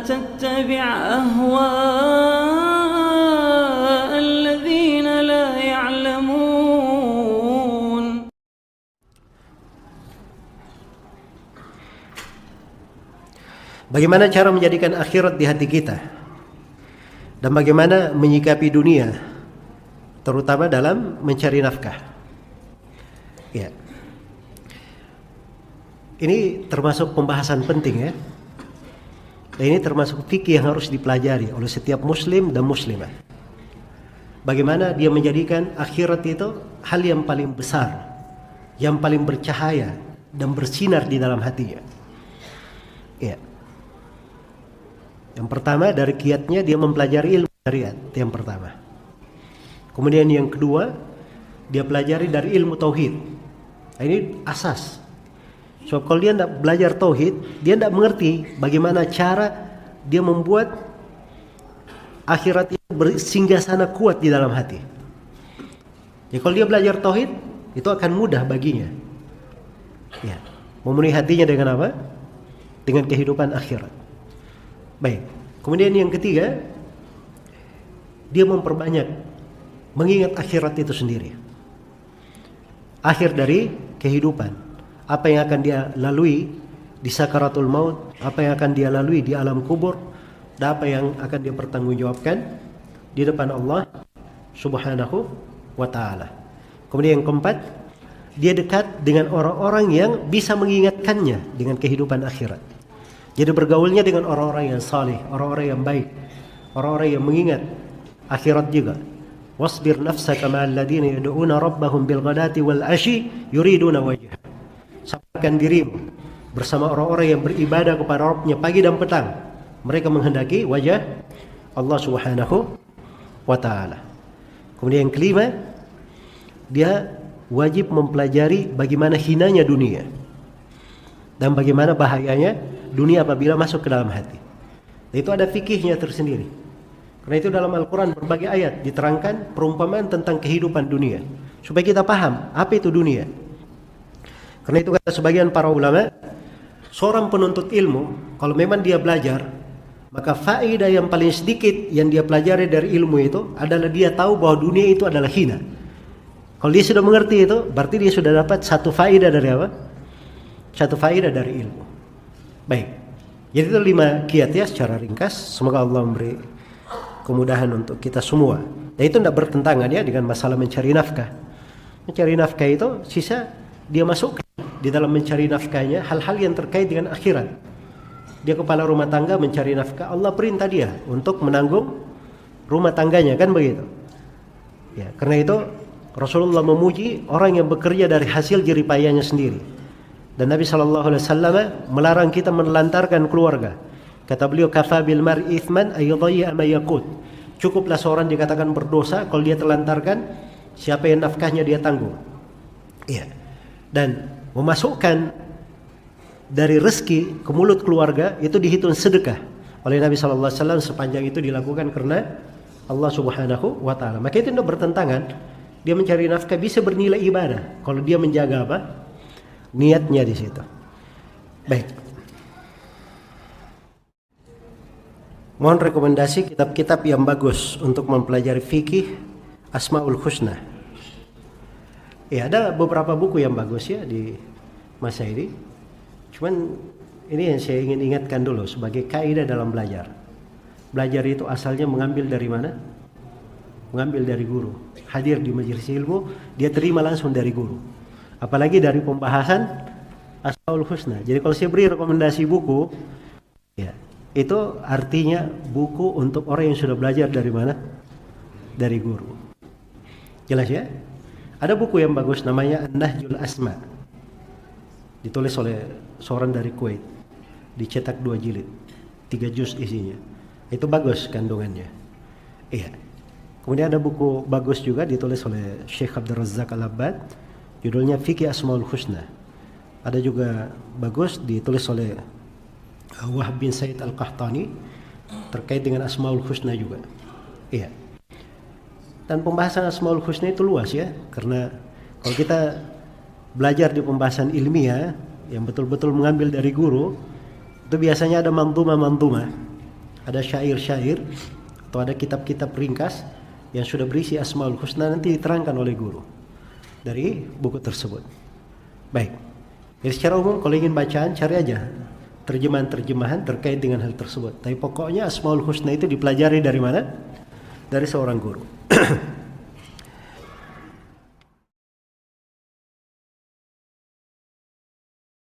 تتبع أهواء الذين لا يعلمون. Bagaimana cara menjadikan akhirat di hati kita, dan bagaimana menyikapi dunia, terutama dalam mencari nafkah. Ya, ini termasuk pembahasan penting ya. Dan ini termasuk fikih yang harus dipelajari oleh setiap muslim dan muslimah. Bagaimana dia menjadikan akhirat itu hal yang paling besar, yang paling bercahaya dan bersinar di dalam hatinya. Ya. Yang pertama dari kiatnya dia mempelajari ilmu syariat, itu yang pertama. Kemudian yang kedua, dia pelajari dari ilmu tauhid. Nah, ini asas. So kalau dia tidak belajar tauhid, dia tidak mengerti bagaimana cara dia membuat akhirat itu bersinggasana kuat di dalam hati. Ya, kalau dia belajar tauhid, itu akan mudah baginya. Ya, memenuhi hatinya dengan apa? Dengan kehidupan akhirat. Baik. Kemudian yang ketiga, dia memperbanyak mengingat akhirat itu sendiri. Akhir dari kehidupan. Apa yang akan dia lalui di sakaratul maut, apa yang akan dia lalui di alam kubur, dan apa yang akan dia pertanggungjawabkan di depan Allah Subhanahu wa ta'ala. Kemudian yang keempat, dia dekat dengan orang-orang yang bisa mengingatkannya dengan kehidupan akhirat. Jadi bergaulnya dengan orang-orang yang saleh, orang-orang yang baik, orang-orang yang mengingat akhirat juga. Wasbir nafsaka ma'al ladina yad'una rabbahum bil ghadati wal ashi yuriduna wajhah. Sabarkan dirimu bersama orang-orang yang beribadah kepada Rabbnya pagi dan petang. Mereka menghendaki wajah Allah Subhanahu wa ta'ala. Kemudian yang kelima, dia wajib mempelajari bagaimana hinanya dunia dan bagaimana bahayanya dunia apabila masuk ke dalam hati. Dan itu ada fikihnya tersendiri. Karena itu dalam Al-Quran berbagai ayat diterangkan perumpamaan tentang kehidupan dunia, supaya kita paham apa itu dunia. Karena itu kata sebagian para ulama, seorang penuntut ilmu kalau memang dia belajar, maka faedah yang paling sedikit yang dia pelajari dari ilmu itu adalah dia tahu bahwa dunia itu adalah hina. Kalau dia sudah mengerti itu, berarti dia sudah dapat satu faedah dari apa? Satu faedah dari ilmu. Baik, jadi itu 5 kiat ya secara ringkas. Semoga Allah memberi kemudahan untuk kita semua. Dan itu tidak bertentangan ya dengan masalah mencari nafkah. Mencari nafkah itu sisa dia masuk di dalam mencari nafkahnya hal-hal yang terkait dengan akhirat. Dia kepala rumah tangga mencari nafkah, Allah perintah dia untuk menanggung rumah tangganya, kan begitu. Ya, karena itu Rasulullah memuji orang yang bekerja dari hasil jeripayanya sendiri. Dan Nabi SAW melarang kita menelantarkan keluarga. Kata beliau, kafa bil mar'i ithman ayyadhi'a ma yaqut. Cukuplah seorang dikatakan berdosa kalau dia telantarkan siapa yang nafkahnya dia tanggung. Iya. Dan memasukkan dari rezeki ke mulut keluarga itu dihitung sedekah oleh Nabi SAW sepanjang itu dilakukan karena Allah Subhanahu wa ta'ala. Maka itu tidak bertentangan. Dia mencari nafkah bisa bernilai ibadah kalau dia menjaga apa? Niatnya di situ. Baik. Mohon rekomendasi kitab-kitab yang bagus untuk mempelajari fikih Asmaul Husna. Ya, ada beberapa buku yang bagus ya di masa ini. Cuman ini yang saya ingin ingatkan dulu sebagai kaidah dalam belajar. Belajar itu asalnya mengambil dari mana? Mengambil dari guru. Hadir di majelis ilmu, dia terima langsung dari guru. Apalagi dari pembahasan Asmaul Husna. Jadi kalau saya beri rekomendasi buku, ya, itu artinya buku untuk orang yang sudah belajar dari mana? Dari guru. Jelas ya? Ada buku yang bagus namanya An-Nahjul Asma. Ditulis oleh seorang dari Kuwait. Dicetak 2 jilid. 3 juz isinya. Itu bagus kandungannya. Iya. Kemudian ada buku bagus juga ditulis oleh Syekh Abdul Razzaq Al-Abbad. Judulnya Fikih Asmaul Husna. Ada juga bagus ditulis oleh Wahab bin Said Al-Qahtani terkait dengan Asmaul Husna juga. Iya. Dan pembahasan Asmaul Husna itu luas ya, karena kalau kita belajar di pembahasan ilmiah yang betul-betul mengambil dari guru, Itu biasanya ada mantuma-mantuma, ada syair-syair atau ada kitab-kitab ringkas yang sudah berisi Asmaul Husna, nanti diterangkan oleh guru dari buku tersebut. Baik. Jadi secara umum kalau ingin bacaan cari aja terjemahan-terjemahan terkait dengan hal tersebut. Tapi pokoknya Asmaul Husna itu dipelajari dari mana? Dari seorang guru.